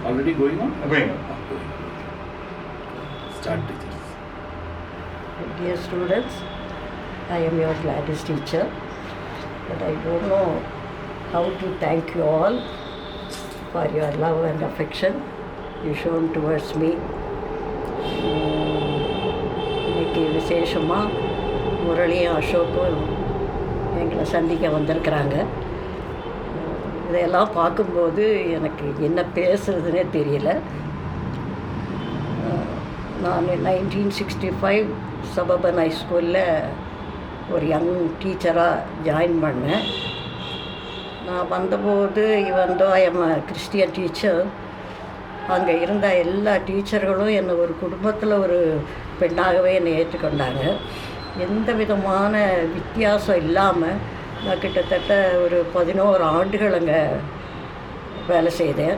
already going on? Going on. Start teachers. Dear students, I am your Gladys teacher, but I don't know how to thank you all for your love and affection you shown towards me. இன்னைக்கு விசேஷமாக முரளியும் அசோக்கும் எங்களை சந்திக்க வந்திருக்கிறாங்க. இதையெல்லாம் பார்க்கும்போது எனக்கு என்ன பேசுறதுன்னே தெரியல. நான் 1965 சபபன் ஹைஸ்கூலில் ஒரு யங் டீச்சராக ஜாயின் பண்ணேன். நான் வந்தபோது இவந்தோ ஐ எம் கிறிஸ்டியன் டீச்சர், அங்கே இருந்த எல்லா டீச்சர்களும் என்னை ஒரு குடும்பத்தில் ஒரு பெண்ணாகவே என்னை ஏற்றுக்கொண்டாங்க. எந்த விதமான வித்தியாசம் இல்லாமல் நான் கிட்டத்தட்ட ஒரு 11 ஆண்டுகள் அங்கே வேலை செய்தேன்.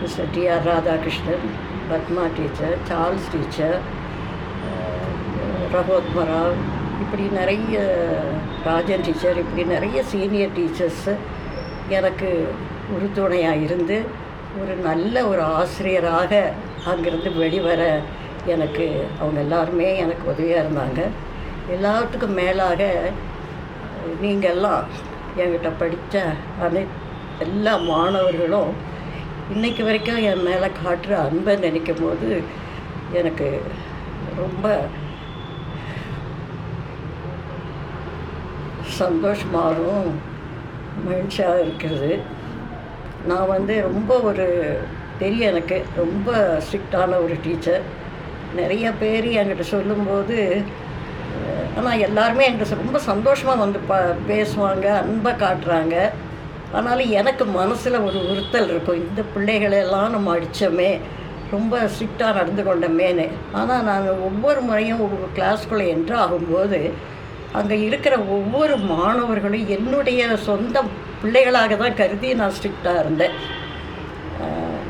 Mister TR Radhakrishnan, Padma teacher, Charles teacher, Ragothamarao, இப்படி நிறைய ராஜன் டீச்சர், இப்படி நிறைய சீனியர் டீச்சர்ஸு எனக்கு உறுதுணையாக இருந்து ஒரு நல்ல ஒரு ஆசிரியராக அங்கேருந்து வெளிவர எனக்கு அவங்க எல்லாருமே எனக்கு உதவியாக இருந்தாங்க. எல்லாத்துக்கும் மேலாக நீங்கள்லாம் என்கிட்ட படித்த எல்லா மாணவர்களும் இன்றைக்கு வரைக்கும் என் மேலே காட்டுற அன்பை நினைக்கும் போது எனக்கு ரொம்ப சந்தோஷமாகவும் மகிழ்ச்சியாக இருக்கிறது. நான் ரொம்ப ஒரு எனக்கு ரொம்ப ஸ்ட்ரிக்டான ஒரு டீச்சர். நிறைய பேர் என்கிட்ட சொல்லும்போது, ஆனால் எல்லாருமே என்கிட்ட ரொம்ப சந்தோஷமாக பேசுவாங்க, அன்பை காட்டுறாங்க. ஆனாலும் எனக்கு மனசில் ஒரு உறுத்தல் இருக்கும், இந்த பிள்ளைகளெல்லாம் நம்ம அடித்தோமே, ரொம்ப ஸ்ட்ரிக்டாக நடந்து கொண்டோமேனு. ஆனால் நான் ஒவ்வொரு முறையும் ஒவ்வொரு கிளாஸ்குள்ளே என்ட்ரு ஆகும்போது அங்கே இருக்கிற ஒவ்வொரு மாணவர்களும் என்னுடைய சொந்த பிள்ளைகளாக தான் கருதி நான் ஸ்ட்ரிக்டாக இருந்தேன்.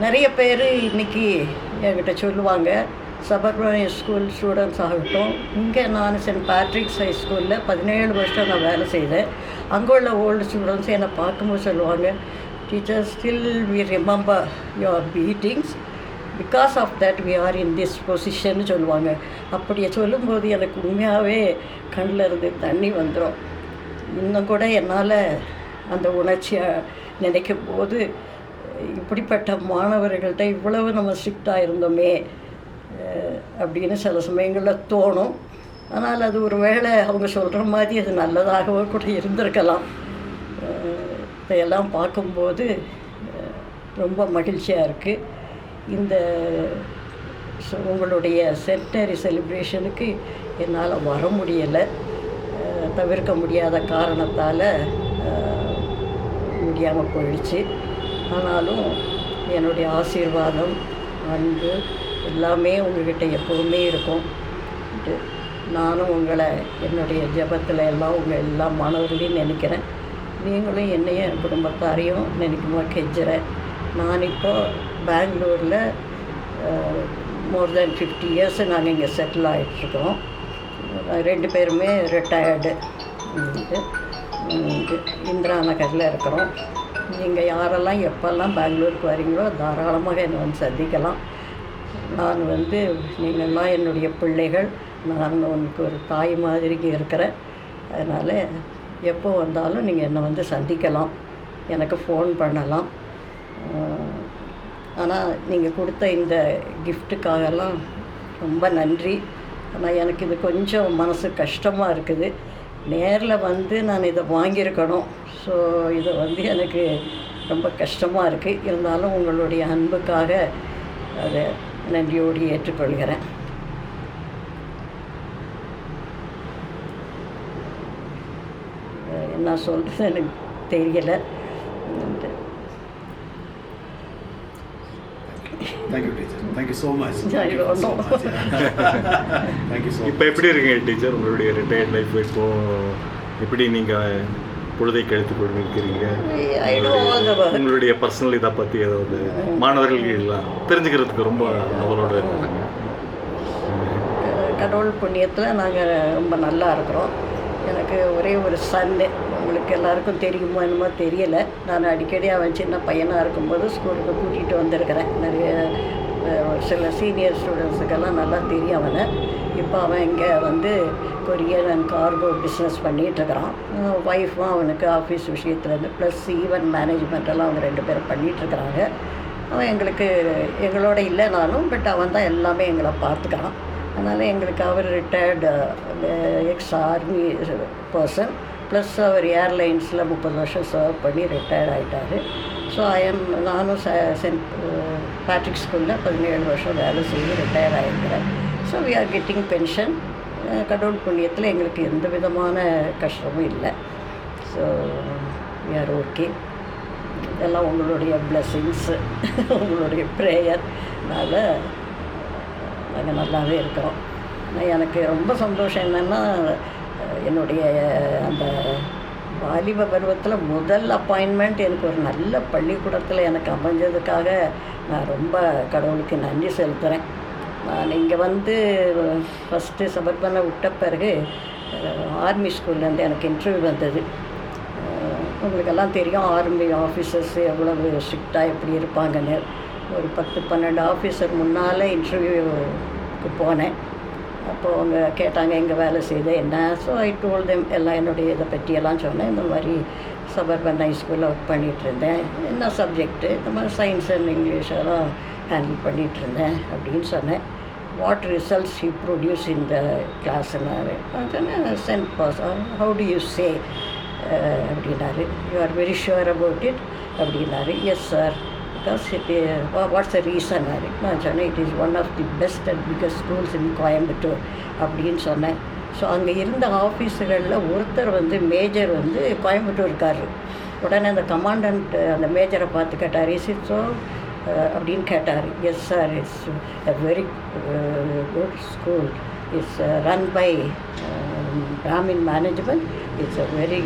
நிறைய பேர் இன்றைக்கி என்கிட்ட சொல்லுவாங்க, சபர்பன் ஸ்கூல் ஸ்டூடெண்ட்ஸ் ஆகட்டும், இங்கே நான் சென்ட் பேட்ரிக்ஸ் ஹை ஸ்கூலில் 17 வருஷம் நான் வேலை செய்தேன். அங்கே உள்ள ஓல்டு ஸ்டூடெண்ட்ஸ் என்னை பார்க்கும்போது சொல்லுவாங்க, teacher still we remember your beatings, because of that we are in this பொசிஷன்னு சொல்லுவாங்க. அப்படியே சொல்லும்போது எனக்கு உண்மையாகவே கண்ணில் இருந்து தண்ணி வந்துடும். இன்னும் கூட என்னால் அந்த உணர்ச்சியை நினைக்கும் போது, இப்படிப்பட்ட மாணவர்கள்ட்ட இவ்வளவு நம்ம ஸ்ட்ரிக்டாக இருந்தோமே அப்படின்னு சில சமயங்களில் தோணும். ஆனால் அது ஒரு வேளை அவங்க சொல்கிற மாதிரி அது நல்லதாகவோ கூட இருந்திருக்கலாம். இதையெல்லாம் பார்க்கும்போது ரொம்ப மகிழ்ச்சியாக இருக்குது. இந்த உங்களுடைய சென்டனரி செலிப்ரேஷனுக்கு என்னால் வர முடியலை, தவிர்க்க முடியாத காரணத்தால் முடியாமல் போயிடுச்சு. ஆனாலும் என்னுடைய ஆசீர்வாதம், அன்பு எல்லாமே உங்கள்கிட்ட எப்போவுமே இருக்கும். நானும் உங்களை என்னுடைய ஜபத்தில் எல்லாம் உங்கள் எல்லா மாணவர்களையும் நினைக்கிறேன். நீங்களும் என்னையும் என் குடும்பத்தாரையும் நினைக்கும்போது கெஞ்சுறேன். நான் இப்போது பெங்களூரில் மோர் தென் 50 இயர்ஸ் நாங்கள் இங்கே செட்டில் ஆகிட்ருக்கோம். 2 பேருமே ரிட்டையர்டு. இந்திரா நகரில் இருக்கிறோம். நீங்கள் யாரெல்லாம் எப்போல்லாம் பெங்களூருக்கு வரீங்களோ தாராளமாக என்னை வந்து சந்திக்கலாம். நான் நீங்கள்லாம் என்னுடைய பிள்ளைகள், நான் உங்களுக்கு ஒரு தாய் மாதிரி இருக்கிறேன். அதனால் எப்போ வந்தாலும் நீங்கள் என்னை வந்து சந்திக்கலாம், எனக்கு ஃபோன் பண்ணலாம். ஆனால் நீங்கள் கொடுத்த இந்த கிஃப்ட்டுக்காகலாம் ரொம்ப நன்றி. ஆனால் எனக்கு இது கொஞ்சம் மனசு கஷ்டமாக இருக்குது. நேரில் நான் இதை வாங்கியிருக்கணும். ஸோ இதை எனக்கு ரொம்ப கஷ்டமாக இருக்குது. இருந்தாலும் உங்களுடைய அன்புக்காக அதை நன்றியோடு ஏற்றுக்கொள்கிறேன். என்ன சொல்கிறது எனக்கு தெரியலை. Thank you, teacher. Thank you so much. I don't know. Thank you so much. இப்போ எப்படி இருக்கீங்க டீச்சர்? உங்களுடைய ரிட்டையர்ட் லைஃப் இப்போ எப்படி நீங்கள் பொழுதை கழித்து கொண்டிருக்கிறீங்க? உங்களுடைய பர்சனல் இதை பற்றி ஏதாவது மாணவர்கள் எல்லாம் தெரிஞ்சுக்கிறதுக்கு ரொம்ப அவளோட இருக்காங்க. கடவுள் புண்ணியத்தில் நாங்கள் ரொம்ப நல்லா இருக்கிறோம். எனக்கு ஒரே ஒரு சன்னு, உங்களுக்கு எல்லாருக்கும் தெரியுமோ என்னமோ தெரியலை. நான் அடிக்கடி அவன் சின்ன பையனாக இருக்கும்போது ஸ்கூலுக்கு கூட்டிகிட்டு வந்திருக்கிறேன். நிறைய ஒரு சில சீனியர் ஸ்டூடெண்ட்ஸுக்கெல்லாம் நல்லா தெரியும் அவனை. இப்போ அவன் இங்கே வந்து கொரியர் அண்ட் கார்கோ பிஸ்னஸ் பண்ணிகிட்ருக்கிறான். ஒய்ஃபும் அவனுக்கு ஆஃபீஸ் விஷயத்துலேருந்து ப்ளஸ் ஈவெண்ட் மேனேஜ்மெண்ட்டெல்லாம் அவங்க 2 பேரும் பண்ணிகிட்ருக்குறாங்க. அவன் எங்களோட இல்லைனாலும் பட் அவன் தான் எல்லாமே எங்களை பார்த்துக்கிறான். அதனால் எங்களுக்கு அவர் ரிட்டையர்டு எக்ஸ்-ஆர்மி பர்சன், ப்ளஸ் அவர் ஏர்லைன்ஸில் 30 வருஷம் சர்வ் பண்ணி ரிட்டையர்ட் ஆகிட்டார். ஸோ நானும் சென்ட் பேட்ரிக் ஸ்கூலில் 17 வருஷம் வேலை செய்து ரிட்டையர்ட் ஆகிருக்கிறேன். So we are getting pension. கடவுள் புண்ணியத்தில் எங்களுக்கு எந்த விதமான கஷ்டமும் இல்லை. So we are okay. இதெல்லாம் உங்களுடைய பிளெஸ்ஸிங்ஸு, உங்களுடைய ப்ரேயர்னால் நாங்கள் நல்லாவே இருக்கிறோம். எனக்கு ரொம்ப சந்தோஷம் என்னென்னா, என்னுடைய அந்த வாலிப பருவத்தில் முதல் அப்பாயின்மெண்ட் எனக்கு ஒரு நல்ல பள்ளிக்கூடத்தில் எனக்கு அமைஞ்சதுக்காக நான் ரொம்ப கடவுளுக்கு நன்றி செலுத்துகிறேன். நான் இங்கே வந்து ஃபஸ்ட்டு சபர்பனை விட்ட பிறகு ஆர்மி ஸ்கூல்லேருந்து எனக்கு இன்டர்வியூ வந்தது. உங்களுக்கெல்லாம் தெரியும் ஆர்மி ஆஃபீஸர்ஸ் எவ்வளவு ஸ்ட்ரிக்டாக எப்படி இருப்பாங்கன்னு. ஒரு 10-12 ஆஃபீஸர் முன்னால் இன்டர்வியூக்கு போனேன். அப்போது அவங்க கேட்டாங்க எங்கே வேலை செய்த என்ன. ஸோ ஐ டோல் தெம் எல்லாம் என்னுடைய இதை பற்றியெல்லாம் சொன்னேன். இந்த மாதிரி சபர்பன் ஹை ஸ்கூலில் ஒர்க் பண்ணிகிட்ருந்தேன், என்ன சப்ஜெக்ட்டு இந்த மாதிரி சயின்ஸ் அண்ட் இங்கிலீஷ் எல்லாம் ஹேண்டில் பண்ணிகிட்ருந்தேன் அப்படின்னு சொன்னேன். What results he produce in the கிளாஸ்னாரு. நான் சொன்னேன் cent pass. How do you say அப்படின்னாரு. You are very sure about it அப்படின்னாரு. Yes sir, because what's the ரீசன்னாரு. நான் சொன்னேன் it is one of the best and biggest schools in Coimbatore அப்படின்னு சொன்னேன். ஸோ அங்கே இருந்த ஆஃபீஸர்களில் ஒருத்தர் வந்து மேஜர் வந்து கோயம்புத்தூர்காரர். உடனே அந்த கமாண்டண்ட் அந்த மேஜரை பார்த்து கேட்டார், இஸ் இட் ஸோ அப்படின்னு கேட்டார். Yes sir, it's a very good school. It's run by Brahmin management. It's a very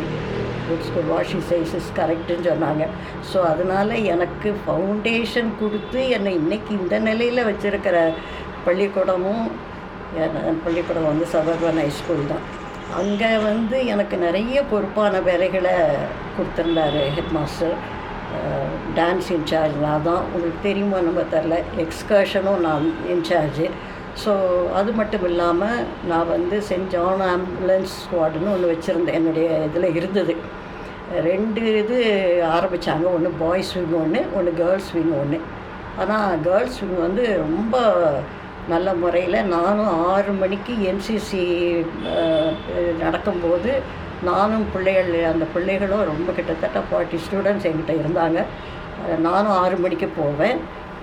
good school. What she says is கரெக்டுன்னு சொன்னாங்க. ஸோ அதனால் எனக்கு ஃபவுண்டேஷன் கொடுத்து என்னை இன்றைக்கி இந்த நிலையில் வச்சுருக்கிற பள்ளிக்கூடமும் பள்ளிக்கூடம் வந்து சபர்பன் ஹை ஸ்கூல் தான். அங்கே வந்து எனக்கு நிறைய பொறுப்பான வேலைகளை கொடுத்துருந்தாரு ஹெட் மாஸ்டர். டான்ஸ் இன்சார்ஜ் நான் தான், உங்களுக்கு தெரியுமா நம்ம தெரில. எக்ஸ்கர்ஷனும் நான் இன்சார்ஜு. ஸோ அது மட்டும் இல்லாமல் நான் வந்து சென்ட் ஜான் ஆம்புலன்ஸ் ஸ்குவாடுன்னு ஒன்று வச்சுருந்தேன். என்னுடைய இதில் இருந்தது 2 இது ஆரம்பித்தாங்க. ஒன்று பாய்ஸ் விங் ஒன்று கேர்ள்ஸ் விங் ஒன்று. ஆனால் கேர்ள்ஸ் விங் வந்து ரொம்ப நல்ல முறையில் நானும் 6 மணிக்கு என்சிசி நடக்கும்போது நானும் அந்த பிள்ளைகளும் ரொம்ப கிட்டத்தட்ட 40 ஸ்டூடெண்ட்ஸ் என்கிட்ட இருந்தாங்க. நானும் 6 மணிக்கு போவேன்.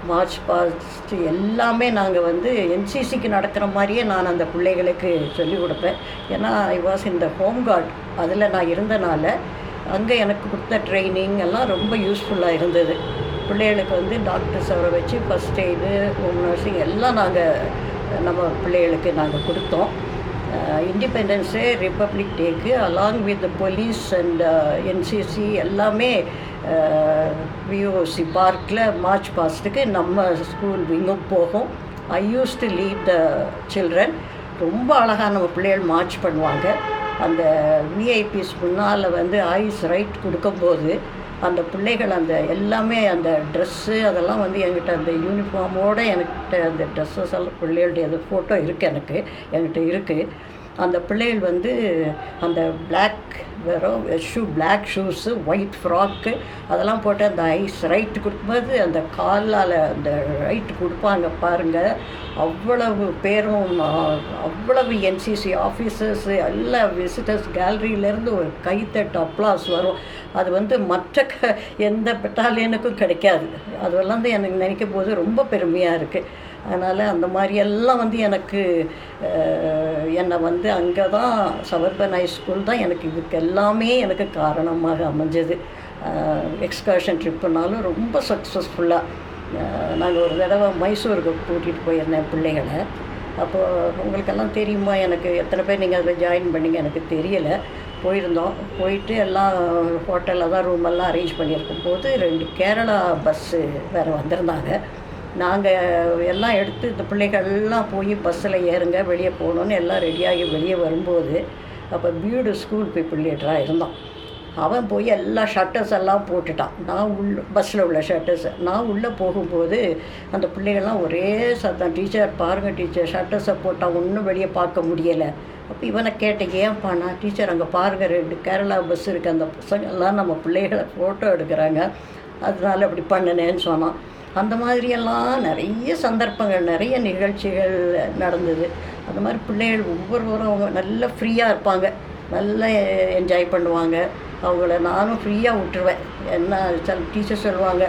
மார்ச் பாஸ்ட் எல்லாமே நாங்கள் வந்து என்சிசிக்கு நடக்கிற மாதிரியே நான் அந்த பிள்ளைகளுக்கு சொல்லிக் கொடுப்பேன். ஏன்னா ஐ வாஸ் இந்த ஹோம் கார்டு, அதில் நான் இருந்தனால அங்கே எனக்கு கொடுத்த ட்ரைனிங் எல்லாம் ரொம்ப யூஸ்ஃபுல்லாக இருந்தது. பிள்ளைகளுக்கு வந்து டாக்டர்ஸ் அவரை வச்சு ஃபஸ்ட் எய்டு, ஹோம் நர்சிங் எல்லாம் நம்ம பிள்ளைகளுக்கு நாங்கள் கொடுத்தோம். இண்டிபெண்டன்ஸ் டே, ரிப்பப்ளிக் டேக்கு along with police and NCC எல்லாமே விஓசி பார்க்கில் மார்ச் பாஸ்ட்டுக்கு நம்ம ஸ்கூல் விங்கும் போகும். I use to lead the children. ரொம்ப அழகாக நம்ம பிள்ளைகள் மார்ச் பண்ணுவாங்க. அந்த விஐபிஸ் முன்னால் வந்து ஐஸ் ரைட் கொடுக்கும்போது அந்த பிள்ளைகள் அந்த எல்லாமே அந்த ட்ரெஸ்ஸு அதெல்லாம் வந்து என்கிட்ட அந்த யூனிஃபார்மோடு என்கிட்ட அந்த ட்ரெஸ்ஸஸ் எல்லாம் பிள்ளைகளுடைய அது ஃபோட்டோ இருக்குது என்கிட்ட இருக்குது. அந்த பிள்ளைகள் வந்து அந்த பிளாக் ஷூஸு, ஒயிட் ஃப்ராக்கு அதெல்லாம் போட்டு அந்த ஐஸ் ரைட்டு கொடுக்கும்போது அந்த காலால் அந்த ரைட்டு கொடுப்பாங்க பாருங்கள். அவ்வளவு பேரும், அவ்வளவு என்சிசி ஆஃபீஸர்ஸு எல்லா விசிட்டர்ஸ் கேலரியிலேருந்து ஒரு கைத்தட்டு அப்ளாஸ் வரும். அது வந்து மற்ற எந்த பெட்டாலியனுக்கும் கிடைக்காது. அதெல்லாம் வந்து எனக்கு நினைக்கும் போது ரொம்ப பெருமையாக இருக்குது. அதனால் அந்த மாதிரியெல்லாம் வந்து எனக்கு என்னை வந்து அங்கே தான் சபர்பன் ஹை ஸ்கூல் தான் எனக்கு இதுக்கு எல்லாமே எனக்கு காரணமாக அமைஞ்சது. எக்ஸ்கர்ஷன் ட்ரிப்புனாலும் ரொம்ப சக்ஸஸ்ஃபுல்லாக. நாங்கள் ஒரு தடவை மைசூருக்கு கூட்டிகிட்டு போயிருந்தேன் பிள்ளைகளை. அப்போது உங்களுக்கெல்லாம் தெரியுமா, எனக்கு எத்தனை பேர் நீங்கள் அதில் ஜாயின் பண்ணிங்க எனக்கு தெரியலை. போயிட்டு எல்லாம் ஹோட்டலில் தான் ரூமெல்லாம் அரேஞ்ச் பண்ணியிருக்கும் போது 2 கேரளா பஸ்ஸு வேறு வந்திருந்தாங்க. நாங்கள் எல்லாம் எடுத்து இந்த பிள்ளைகள்லாம் போய் பஸ்ஸில் ஏறுங்க வெளியே போகணுன்னு எல்லாம் ரெடியாகி வெளியே வரும்போது அப்போ பியூடு ஸ்கூல் பீப்புள் லீடராக இருந்தோம். அவன் போய் எல்லா ஷட்டர்ஸ் எல்லாம் போட்டுட்டான். நான் பஸ்ஸில் உள்ள ஷட்டர்ஸை நான் உள்ளே போகும்போது அந்த பிள்ளைகள்லாம் ஒரே சத்தம், டீச்சர் பாருங்கள் டீச்சர் ஷட்டர்ஸை போட்டால் ஒன்றும் வெளியே பார்க்க முடியலை. அப்போ இவனை கேட்டேன், ஏன்ப்பா? நான் டீச்சர் அங்கே பாருங்கள் 2 கேரளா பஸ் இருக்குது, அந்த பசங்கள்லாம் நம்ம பிள்ளைகளை ஃபோட்டோ எடுக்கிறாங்க, அதனால அப்படி பண்ணினேன்னு சொன்னான். அந்த மாதிரியெல்லாம் நிறைய சந்தர்ப்பங்கள், நிறைய நிகழ்ச்சிகள் நடந்தது. அந்த மாதிரி பிள்ளைகள் ஒவ்வொருவரும் அவங்க நல்லா ஃப்ரீயாக இருப்பாங்க, நல்லா என்ஜாய் பண்ணுவாங்க. அவங்கள நானும் ஃப்ரீயாக விட்டுருவேன். என்ன சில டீச்சர் சொல்லுவாங்க,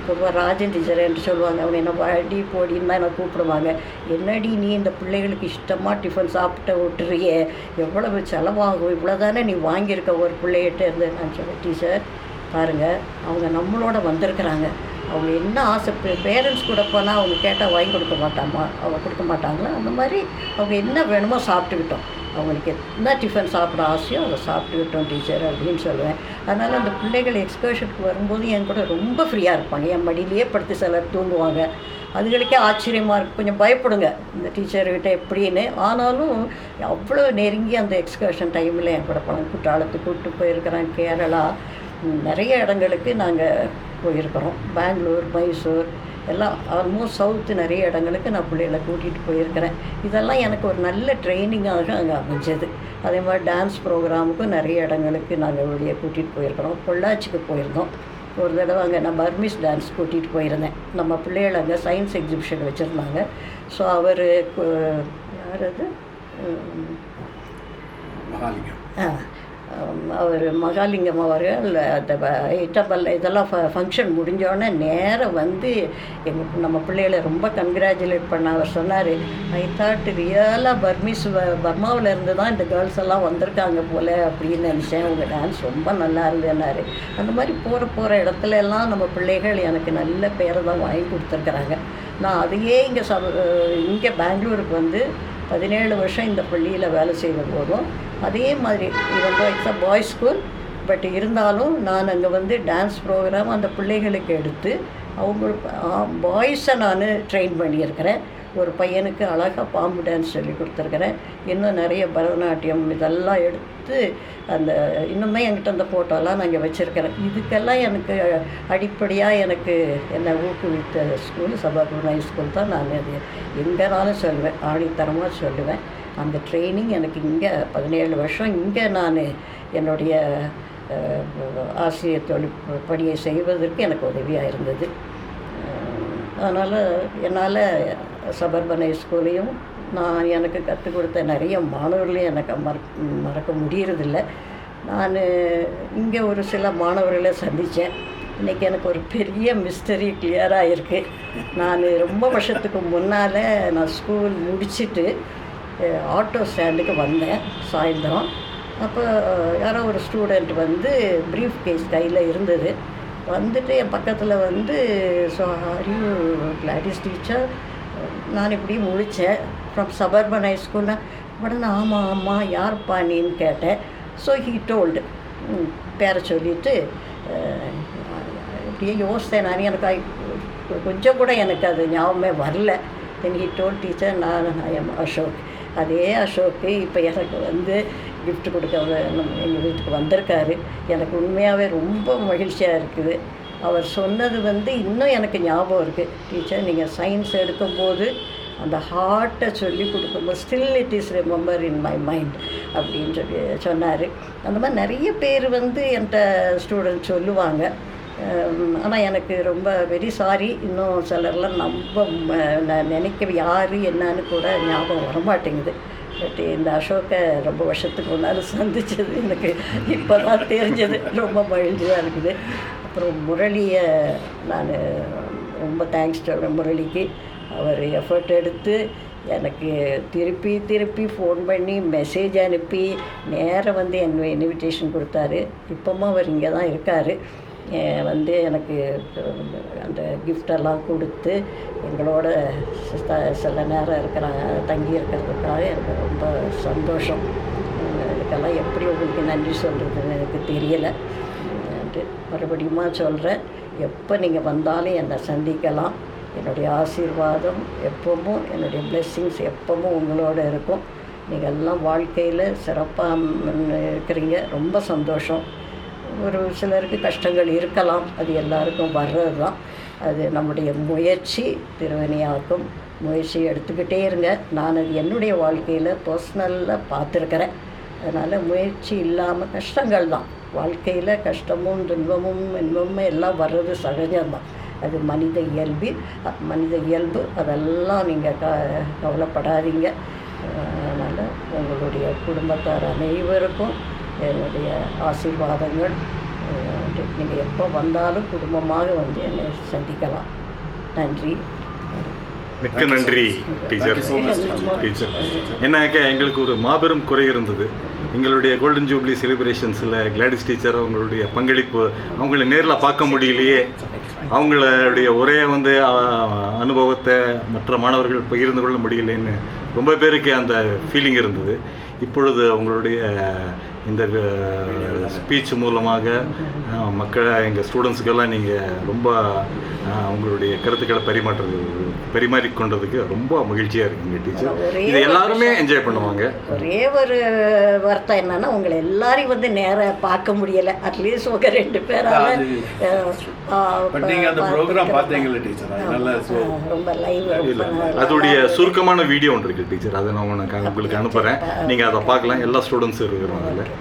பொதுவாக ராஜன் டீச்சர் என்று சொல்லுவாங்க, அவங்க என்ன வாடி போடின்னு தான் என்னை கூப்பிடுவாங்க. என்னடி நீ இந்த பிள்ளைகளுக்கு இஷ்டமாக டிஃபன் சாப்பிட்ட விட்டுறியே, எவ்வளவு செலவாகும், இவ்வளோ தானே நீ வாங்கியிருக்க ஒரு பிள்ளைகிட்ட இருந்து. நான் சொல்லுவேன், டீச்சர் பாருங்கள், அவங்க நம்மளோட வந்திருக்கிறாங்க, அவங்க என்ன ஆசை, பேரண்ட்ஸ் கூட போனால் அவங்க கேட்டால் வாங்கி கொடுக்க மாட்டாங்களா, அந்த மாதிரி அவங்க என்ன வேணுமோ சாப்பிட்டுக்கிட்டோம், அவங்களுக்கு என்ன டிஃபன் சாப்பிட ஆசையோ அதை சாப்பிட்டுக்கிட்டோம் டீச்சர் அப்படின்னு சொல்லுவேன். அதனால் அந்த பிள்ளைகள் எக்ஸ்கர்ஷனுக்கு வரும்போது என் கூட ரொம்ப ஃப்ரீயாக இருப்பாங்க. என் மடியிலேயே படுத்து சிலர் தூங்குவாங்க. அதுகளுக்கே ஆச்சரியமாக இருக்கும், கொஞ்சம் பயப்படுங்க இந்த டீச்சர்கிட்ட எப்படின்னு. ஆனாலும் அவ்வளோ நெருங்கி அந்த எக்ஸ்கர்ஷன் டைமில் என் கூட போனாங்க. குற்றாலத்துக்கு கூப்பிட்டு போயிருக்கிறேன், கேரளா, நிறைய இடங்களுக்கு நாங்கள் போயிருக்கிறோம். பெங்களூர், மைசூர் எல்லாம் ஆல்மோஸ்ட் சவுத்து நிறைய இடங்களுக்கு நான் பிள்ளைகளை கூட்டிகிட்டு போயிருக்கிறேன். இதெல்லாம் எனக்கு ஒரு நல்ல ட்ரைனிங்காக அங்கே அமைஞ்சது. அதே மாதிரி டான்ஸ் ப்ரோக்ராமுக்கும் நிறைய இடங்களுக்கு நாங்கள் வெளியே கூட்டிகிட்டு போயிருக்கிறோம். பொள்ளாச்சிக்கு போயிருந்தோம் ஒரு தடவை. அங்கே நான் பர்மிஸ் டான்ஸ் கூட்டிகிட்டு போயிருந்தேன். நம்ம பிள்ளைகள் அங்கே சயின்ஸ் எக்ஸிபிஷன் வச்சுருந்தாங்க. ஸோ அவர் யார் அது அவர் மகாலிங்கம் அவர்கள் அந்த இதெல்லாம் ஃபங்க்ஷன் முடிஞ்சோடனே நேராக வந்து நம்ம பிள்ளைகளை ரொம்ப கங்க்ராச்சுலேட் பண்ண அவர் சொன்னார், ஐ தாட் ரியலாக பர்மாவில் இருந்து தான் இந்த கேர்ள்ஸ் எல்லாம் வந்திருக்காங்க போல் அப்படின்னு நினச்சேன், உங்கள் டான்ஸ் ரொம்ப நல்லா இருந்தேன்னாரு. அந்த மாதிரி போகிற இடத்துல எல்லாம் நம்ம பிள்ளைகள் எனக்கு நல்ல பேரை தான் வாங்கி கொடுத்துருக்குறாங்க. நான் அதையே இங்கே பெங்களூருக்கு வந்து 17 வருஷம் இந்த பள்ளியில் வேலை செய்த போதும் அதே மாதிரி இட்ஸ் பாய்ஸ் ஸ்கூல், பட் இருந்தாலும் நான் அங்கே வந்து டான்ஸ் ப்ரோக்ராம் அந்த பிள்ளைகளுக்கு எடுத்து அவங்களுக்கு பாய்ஸை நான் ட்ரெயின் பண்ணியிருக்கிறேன். ஒரு பையனுக்கு அழகாக பாம்பு டான்ஸ் சொல்லி கொடுத்துருக்குறேன். இன்னும் நிறைய பரதநாட்டியம் இதெல்லாம் எடுத்து அந்த இன்னுமே என்கிட்ட அந்த ஃபோட்டோலாம் நான் இங்கே வச்சுருக்கிறேன். இதுக்கெல்லாம் எனக்கு அடிப்படையாக எனக்கு என்னை ஊக்குவித்த ஸ்கூல் சபர்பன் ஹை ஸ்கூல் தான். நான் அது எங்கேனாலும் சொல்லுவேன், ஆணித்தரமாக சொல்லுவேன். அந்த ட்ரைனிங் எனக்கு இங்கே 17 வருஷம் இங்கே நான் என்னுடைய ஆசிரியர் பணியை செய்வதற்கு எனக்கு உதவியாக இருந்தது. அதனால் என்னால் சபர்பன் ஹை ஸ்கூலையும் நான் எனக்கு கற்றுக் கொடுத்த நிறைய மாணவர்களையும் எனக்கு மறக்க முடியறதில்லை. நான் இங்கே ஒரு சில மாணவர்களை சந்தித்தேன். இன்றைக்கி எனக்கு ஒரு பெரிய மிஸ்டரி கிளியராக இருக்குது. நான் ரொம்ப வருஷத்துக்கு முன்னால் நான் ஸ்கூல் முடிச்சுட்டு ஆட்டோ ஸ்டாண்டுக்கு வந்தேன் சாயந்தரம். அப்போ யாரோ ஒரு ஸ்டூடெண்ட் வந்து ப்ரீஃப் கேஸ் கையில் இருந்தது. வந்துட்டு என் பக்கத்தில் வந்து, so are you Gladys teacher? நான் இப்படி முழித்தேன், ஃப்ரம் சபர்பன் ஹை ஸ்கூல்னா. உடனே ஆமாம் யார்ப்பா நீன்னு கேட்டேன். ஸோ ஹீ டோல்டு, பேரை சொல்லிவிட்டு இப்படியே யோசித்தேன். நான் எனக்கு கொஞ்சம் கூட எனக்கு அது ஞாபகமே வரல. தென் ஹீ டோல்ட், டீச்சர் நான் ஐ எம் அசோக். அதே அசோக்கு இப்போ எனக்கு வந்து கிஃப்ட் கொடுக்க எங்கள் வீட்டுக்கு வந்திருக்காரு. எனக்கு உண்மையாகவே ரொம்ப மகிழ்ச்சியாக இருக்குது. அவர் சொன்னது வந்து இன்னும் எனக்கு ஞாபகம் இருக்குது. டீச்சர் நீங்கள் சயின்ஸ் எடுக்கும்போது அந்த ஹார்ட்டை சொல்லி கொடுக்கும்போது still it is remember in my mind அப்படின்னு சொன்னார். அந்த மாதிரி நிறைய பேர் வந்து என்கிட்ட ஸ்டூடெண்ட் சொல்லுவாங்க. ஆனால் எனக்கு ரொம்ப வெரி சாரி, இன்னும் சிலர்லாம் நான் நினைக்க யார் என்னன்னு கூட ஞாபகம் வரமாட்டேங்குது. பட் இந்த அசோக்கை ரொம்ப வருஷத்துக்கு முன்னால் சந்தித்தது எனக்கு இப்போ தான் தெரிஞ்சது. ரொம்ப மகிழ்ச்சியாக இருக்குது. அப்புறம் முரளியை நான் ரொம்ப தேங்க்ஸ் சொல்கிறேன். முரளிக்கு அவர் எஃபர்ட் எடுத்து எனக்கு திருப்பி ஃபோன் பண்ணி மெசேஜ் அனுப்பி நேராக வந்து இன்விடேஷன் கொடுத்தாரு. இப்போவும் அவர் இங்கே தான் இருக்கார். வந்து எனக்கு அந்த கிஃப்டெல்லாம் கொடுத்து எங்களோட சில நேரம் தங்கி இருக்கிறதுக்காக எனக்கு ரொம்ப சந்தோஷம். இதுக்கெல்லாம் எப்படி உங்களுக்கு நன்றி சொல்கிறதுன்னு எனக்கு தெரியலை. மறுபடியும் சொல்கிறேன், எப்போ நீங்கள் வந்தாலும் என்னை சந்திக்கலாம். என்னுடைய ஆசீர்வாதம் எப்பவும், என்னுடைய பிளெஸ்ஸிங்ஸ் எப்பவும் உங்களோட இருக்கும். நீங்கள் எல்லாம் வாழ்க்கையில் சிறப்பாக இருக்கிறீங்க. ரொம்ப சந்தோஷம். ஒரு சிலருக்கு கஷ்டங்கள் இருக்கலாம், அது எல்லாருக்கும் வர்றது தான். அது நம்முடைய முயற்சி திருவினையாக்கும். முயற்சி எடுத்துக்கிட்டே இருங்க. நான் அது என்னுடைய வாழ்க்கையில் பர்சனலில் பார்த்துருக்கிறேன். அதனால் முயற்சி இல்லாமல் கஷ்டங்கள் தான் வாழ்க்கையில், கஷ்டமும் துன்பமும் இன்பமும் எல்லாம் வர்றது சகஜம்தான். அது மனித இயல்பு. அதெல்லாம் நீங்கள் கவலைப்படாதீங்க. அதனால் உங்களுடைய குடும்பத்தார் அனைவருக்கும் என்னுடைய ஆசீர்வாதங்கள். நீங்கள் எப்போ வந்தாலும் குடும்பமாக வந்து என்னை சந்திக்கலாம். நன்றி. மிக்க நன்றி டீச்சர். டீச்சர் என்னக்கா, எங்களுக்கு ஒரு மாபெரும் குறை இருந்தது. எங்களுடைய கோல்டன் ஜூப்ளி செலிப்ரேஷன்ஸில் கிளாடிஸ் டீச்சர் அவங்களுடைய பங்களிப்பு அவங்கள நேரில் பார்க்க முடியலையே. அவங்களுடைய ஒரே வந்து அனுபவத்தை மற்ற மாணவர்கள் பகிர்ந்து கொள்ள முடியலைன்னு ரொம்ப பேருக்கு அந்த ஃபீலிங் இருந்தது. இப்பொழுது அவங்களுடைய இந்த ஸ்பீச் மூலமாக மக்களை, எங்கள் ஸ்டூடெண்ட்ஸுக்கெல்லாம் நீங்கள் ரொம்ப அவங்களுடைய கருத்துக்களை பரிமாறிக்கொண்டதுக்கு ரொம்ப மகிழ்ச்சியாக இருக்குங்க டீச்சர். இதை எல்லாருமே என்ஜாய் பண்ணுவாங்க. ஒரே ஒரு வருத்தம் என்னன்னா, உங்களை எல்லாரையும் வந்து நேராக பார்க்க முடியலை. அட்லீஸ்ட் ஒரு 2 பேரால ரொம்ப லைவ். அதோடைய சுருக்கமான வீடியோ ஒன்று இருக்குது டீச்சர், அதை நான் உங்களுக்கு அனுப்புகிறேன். நீங்கள் அதை பார்க்கலாம். எல்லா ஸ்டூடெண்ட்ஸும் இருக்கிறோம் அதில்.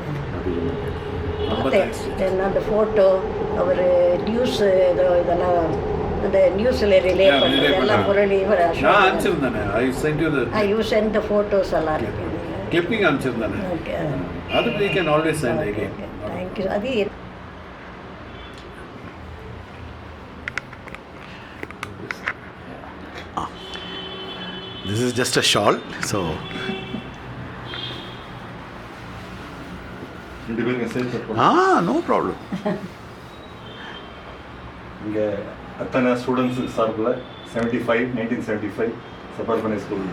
அந்த ஃபோட்டோ அவர் நியூஸ் ஏதோ இதெல்லாம் அந்த நியூஸில் ரிலே பண்ணி எல்லா பொருளையும் யூ சென்ட் த ஃபோட்டோஸ் எல்லாம் இருக்கு. கிளிப்பிங் அனுப்பிச்சிருந்தானே, அது we can always send again. Thank you. அது This is just a shawl, so no problem. இங்கே அத்தனை ஸ்டூடெண்ட்ஸு சார்பில் 1975 சபர்பனை ஸ்கூல்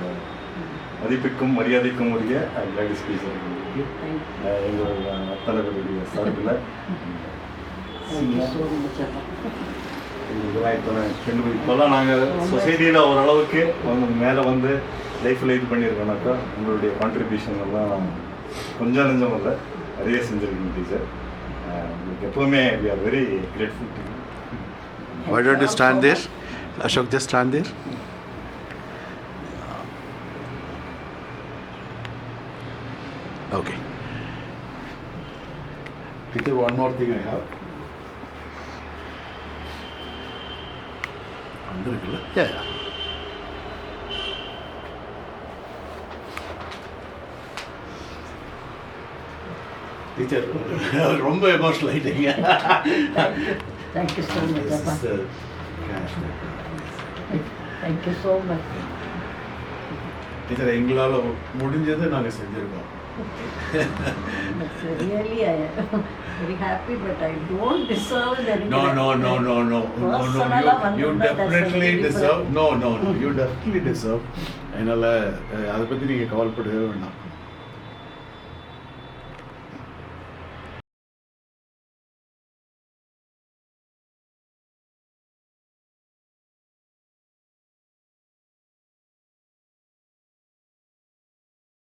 மதிப்புக்கும் மரியாதைக்கும் உரிய கிளாடிஸ் டீச்சர்களுக்கு எங்கள் அத்தனை பேருடைய சார்பில் இப்போல்லாம் நாங்கள் சொசைட்டியில் ஓரளவுக்கு மேலே வந்து லைஃப்பில் இது பண்ணியிருக்கோம்னாக்கா உங்களுடைய கான்ட்ரிபியூஷன் எல்லாம் கொஞ்சம் நெஞ்சம் இல்லை, நிறைய செஞ்சுருக்கீங்க டீச்சர். உங்களுக்கு எப்போவுமே we are very grateful to you. Why don't you stand there? Ashok, just stand there. Okay. Teacher, one more thing I have. Yeah. Teacher, ரொம்ப எமோஷனல் ஆயிட்டீங்க. Thank you so much, Appa. Thank you so much. Teacher, எங்களால் முடிஞ்சதை நாங்கள் செஞ்சுருக்கோம். Really, I am very happy, but I don't deserve that. No. You definitely deserve. No. You definitely deserve. அதனால் அதை பற்றி நீங்கள் கவலைப்படவே வேண்டாம்.